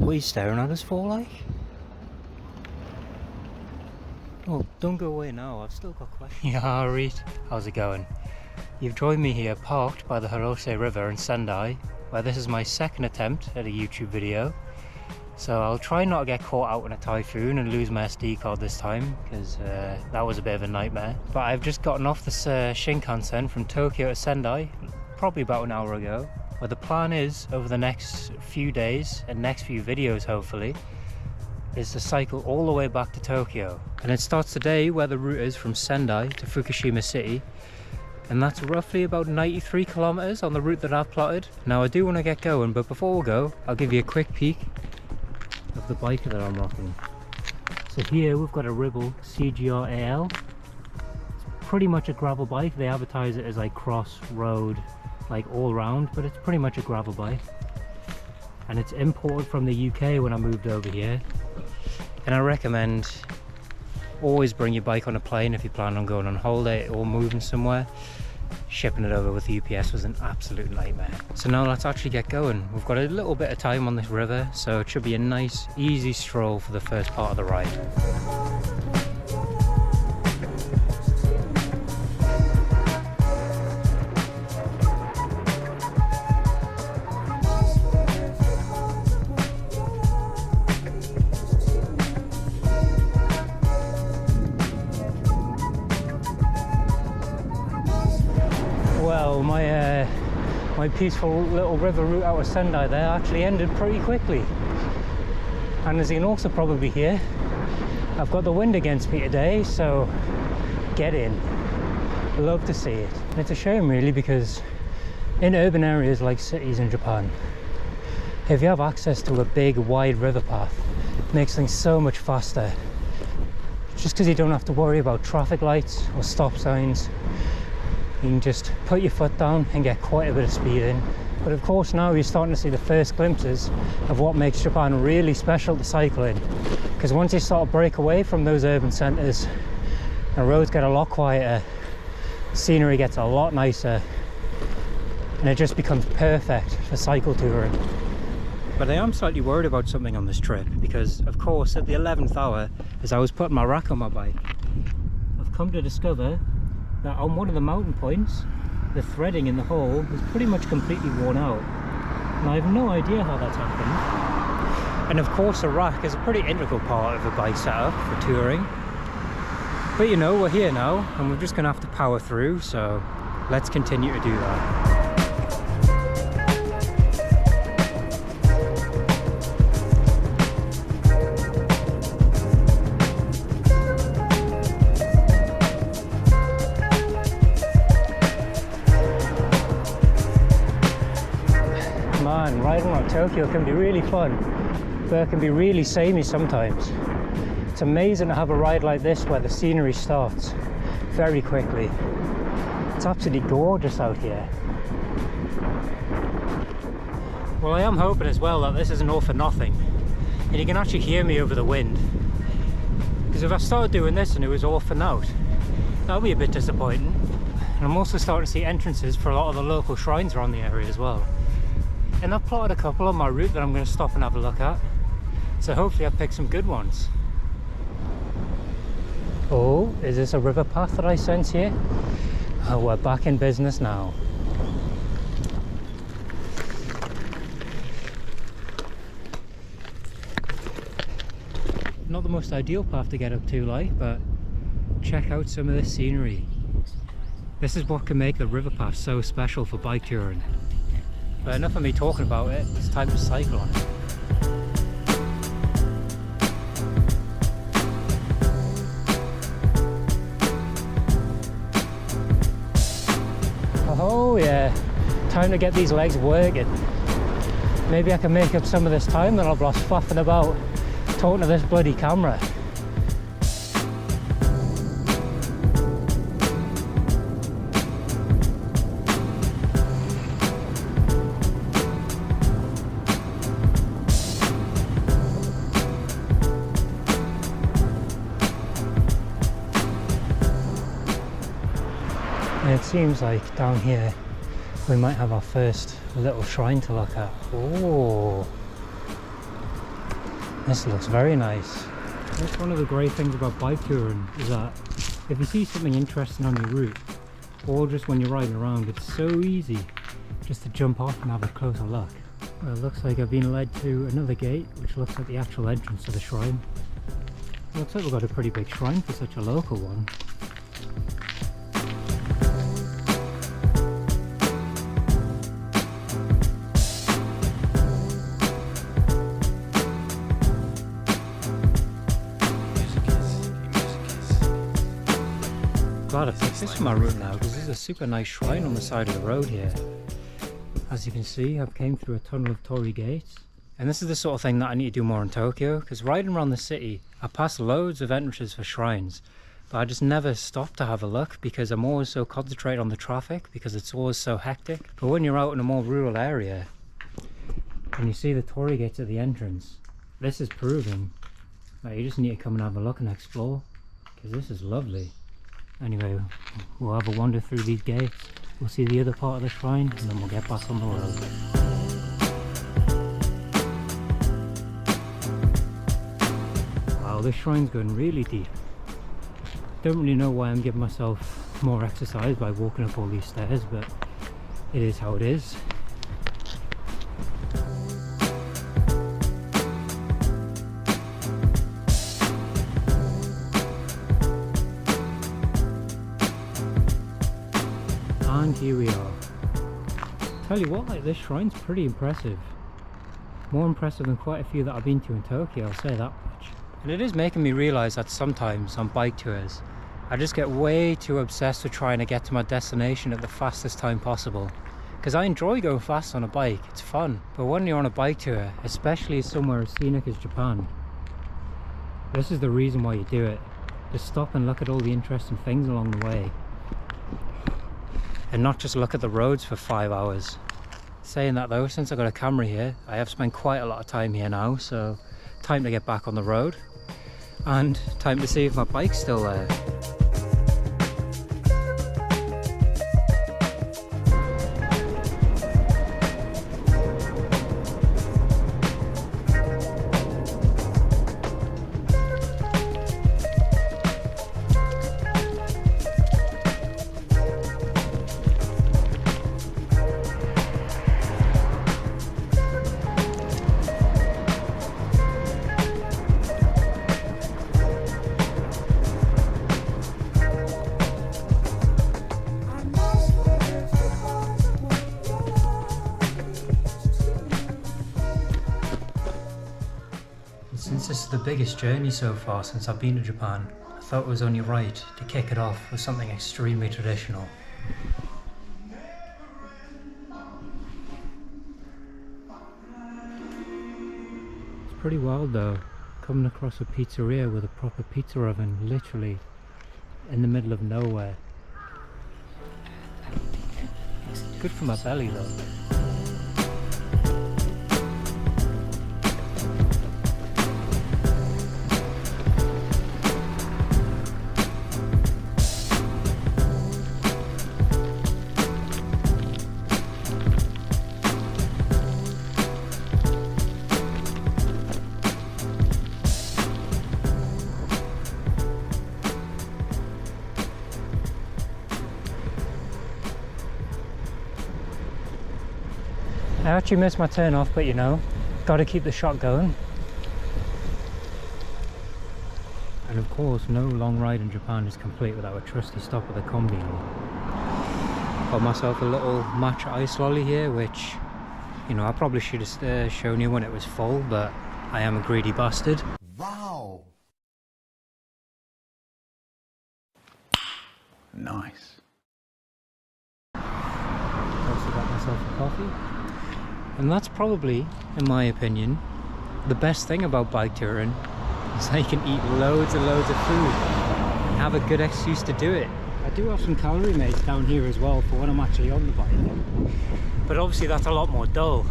What are you staring at us for, like? Oh, don't go away now, I've still got questions. Yeah, Reed, how's it going? You've joined me here parked by the Hirose River in Sendai, where this is my second attempt at a YouTube video. So I'll try not to get caught out in a typhoon and lose my SD card this time, because that was a bit of a nightmare. But I've just gotten off this Shinkansen from Tokyo to Sendai, probably about an hour ago. Where the plan is, over the next few days and next few videos hopefully, is to cycle all the way back to Tokyo. And it starts today where the route is from Sendai to Fukushima City. And that's roughly about 93 kilometers on the route that I've plotted. Now I do want to get going, but before we go, I'll give you a quick peek of the bike that I'm rocking. So here we've got a Ribble CGR AL. It's pretty much a gravel bike. They advertise it as like cross road, like all round, but it's pretty much a gravel bike. And it's imported from the UK when I moved over here. And I recommend always bring your bike on a plane if you plan on going on holiday or moving somewhere. Shipping it over with UPS was an absolute nightmare. So now let's actually get going. We've got a little bit of time on this river, so it should be a nice, easy stroll for the first part of the ride. Well, my peaceful little river route out of Sendai there actually ended pretty quickly. And as you can also probably hear, I've got the wind against me today, so get in. Love to see it. And it's a shame really, because in urban areas like cities in Japan, if you have access to a big wide river path, it makes things so much faster. Just because you don't have to worry about traffic lights or stop signs. You can just put your foot down and get quite a bit of speed in. But of course now you're starting to see the first glimpses of what makes Japan really special to cycle in. Because once you sort of break away from those urban centres, the roads get a lot quieter, scenery gets a lot nicer, and it just becomes perfect for cycle touring. But I am slightly worried about something on this trip, because of course at the 11th hour, as I was putting my rack on my bike, I've come to discover that on one of the mountain points, the threading in the hole is pretty much completely worn out. And I have no idea how that's happened. And of course a rack is a pretty integral part of a bike setup for touring. But you know, we're here now and we're just going to have to power through, so let's continue to do that. Man, riding around Tokyo can be really fun, but it can be really samey sometimes. It's amazing to have a ride like this where the scenery starts very quickly. It's absolutely gorgeous out here. Well, I am hoping as well that this isn't all for nothing, and you can actually hear me over the wind. Because if I started doing this and it was all for naught, that would be a bit disappointing. And I'm also starting to see entrances for a lot of the local shrines around the area as well. And I've plotted a couple on my route that I'm going to stop and have a look at. So hopefully I've picked some good ones. Oh, is this a river path that I sense here? Oh, we're back in business now. Not the most ideal path to get up to, like, but check out some of this scenery. This is what can make the river path so special for bike touring. But enough of me talking about it, it's time to cycle on it. Oh yeah, time to get these legs working. Maybe I can make up some of this time that I've lost faffing about talking to this bloody camera. And it seems like down here we might have our first little shrine to look at. Oh, This looks very nice. That's one of the great things about bike touring, is that if you see something interesting on your route, or just when you're riding around, it's so easy just to jump off and have a closer look. Well, it looks like I've been led to another gate, which looks like the actual entrance to the shrine. Looks like we've got a pretty big shrine for such a local one. Glad I picked this for my route now, because this is a super nice shrine on the side of the road here. As you can see, I've came through a tunnel of torii gates, and this is the sort of thing that I need to do more in Tokyo, because riding around the city I pass loads of entrances for shrines, but I just never stop to have a look because I'm always so concentrated on the traffic, because it's always so hectic. But when you're out in a more rural area and you see the torii gates at the entrance, this is proving that you just need to come and have a look and explore, because this is lovely. Anyway, we'll have a wander through these gates, we'll see the other part of the shrine, and then we'll get back on the road. Wow, this shrine's going really deep. Don't really know why I'm giving myself more exercise by walking up all these stairs, but it is how it is. And here we are. Tell you what, like, this shrine's pretty impressive. More impressive than quite a few that I've been to in Tokyo, I'll say that much. And it is making me realise that sometimes on bike tours I just get way too obsessed with trying to get to my destination at the fastest time possible. Because I enjoy going fast on a bike, it's fun. But when you're on a bike tour, especially somewhere as scenic as Japan, this is the reason why you do it. Just stop and look at all the interesting things along the way, and not just look at the roads for 5 hours. Saying that though, since I got a camera here, I have spent quite a lot of time here now, so time to get back on the road and time to see if my bike's still there. Since this is the biggest journey so far since I've been to Japan, I thought it was only right to kick it off with something extremely traditional. It's pretty wild though, coming across a pizzeria with a proper pizza oven literally in the middle of nowhere. It's good for my belly though. I actually missed my turn off, but you know, gotta keep the shot going. And of course, no long ride in Japan is complete without a trusty stop at the combini. Got myself a little matcha ice lolly here, which, you know, I probably should have shown you when it was full, but I am a greedy bastard. Wow! Nice. Also got myself a coffee. And that's probably, in my opinion, the best thing about bike touring, is that you can eat loads and loads of food and have a good excuse to do it. I do have some calorie mates down here as well for when I'm actually on the bike, but obviously that's a lot more dull.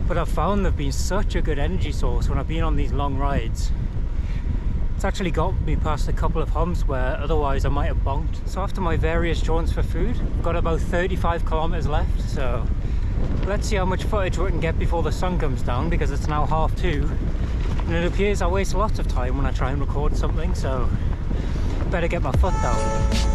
But I've found they've been such a good energy source when I've been on these long rides. It's actually got me past a couple of humps where otherwise I might have bonked. So after my various jaunts for food, I've got about 35 kilometers left, so let's see how much footage we can get before the sun comes down, because it's now 2:30 And it appears I waste lots of time when I try and record something, so better get my foot down.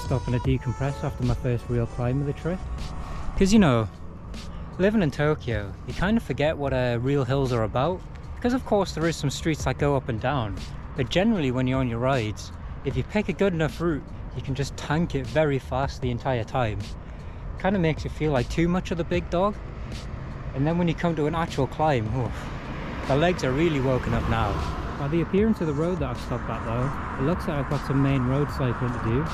Stopping to decompress after my first real climb of the trip. Because, you know, living in Tokyo, you kind of forget what real hills are about. Because of course there is some streets that go up and down, but generally when you're on your rides, if you pick a good enough route, you can just tank it very fast the entire time. Kind of makes you feel like too much of the big dog. And then when you come to an actual climb, oof, the legs are really woken up now. By the appearance of the road that I've stopped at though, it looks like I've got some main road cycling to do.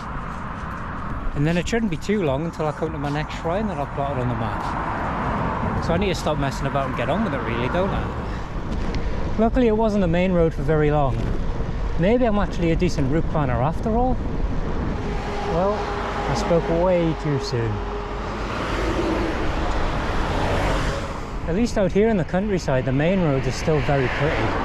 And then it shouldn't be too long until I come to my next shrine that I've plotted on the map. So I need to stop messing about and get on with it really, don't I? Luckily it wasn't the main road for very long. Maybe I'm actually a decent route planner after all. Well, I spoke way too soon. At least out here in the countryside, the main roads are still very pretty.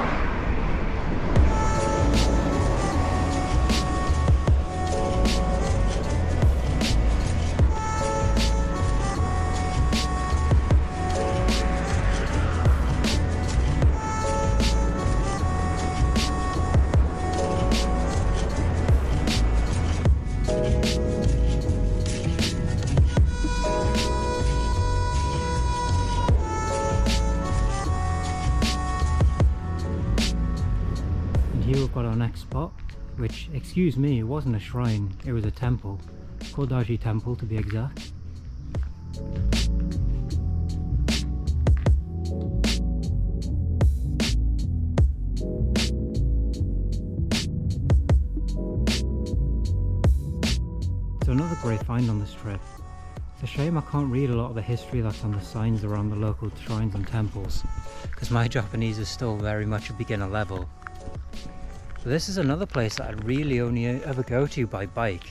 Here we've got our next spot, which, excuse me, it wasn't a shrine, it was a temple. Kodaji Temple to be exact. So another great find on this trip. It's a shame I can't read a lot of the history that's on the signs around the local shrines and temples, because my Japanese is still very much a beginner level. But this is another place that I'd really only ever go to by bike,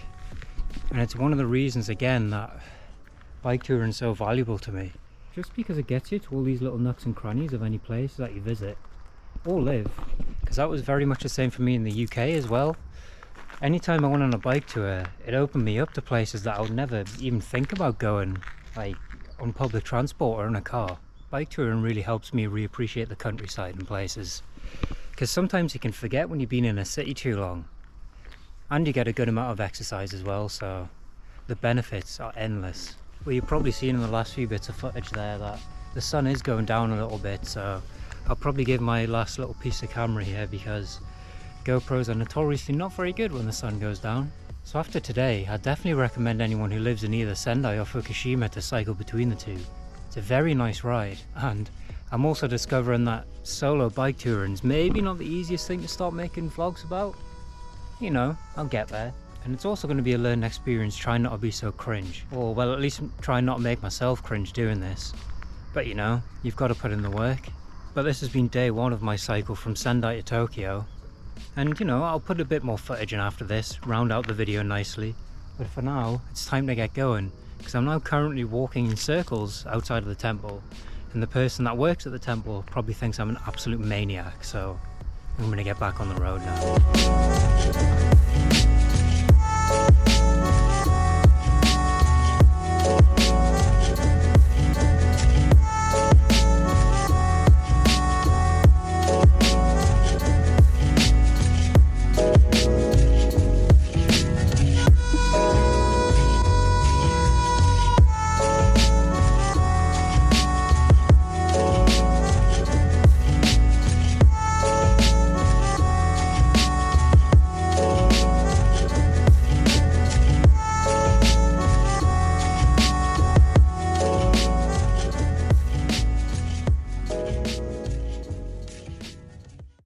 and it's one of the reasons again that bike touring is so valuable to me. Just because it gets you to all these little nooks and crannies of any place that you visit or live, because that was very much the same for me in the UK as well. Anytime I went on a bike tour, it opened me up to places that I would never even think about going, like on public transport or in a car. Bike touring really helps me reappreciate the countryside and places. Because sometimes you can forget when you've been in a city too long, and you get a good amount of exercise as well, so the benefits are endless. Well, you've probably seen in the last few bits of footage there that the sun is going down a little bit, so I'll probably give my last little piece of camera here, because GoPros are notoriously not very good when the sun goes down. So after today, I definitely recommend anyone who lives in either Sendai or Fukushima to cycle between the two. It's a very nice ride, and I'm also discovering that solo bike touring's maybe not the easiest thing to start making vlogs about. You know, I'll get there. And it's also going to be a learning experience trying not to be so cringe. Or, well, at least try not to make myself cringe doing this. But you know, you've got to put in the work. But this has been day one of my cycle from Sendai to Tokyo. And you know, I'll put a bit more footage in after this, round out the video nicely. But for now, it's time to get going, because I'm now currently walking in circles outside of the temple. And the person that works at the temple probably thinks I'm an absolute maniac, so I'm gonna get back on the road now.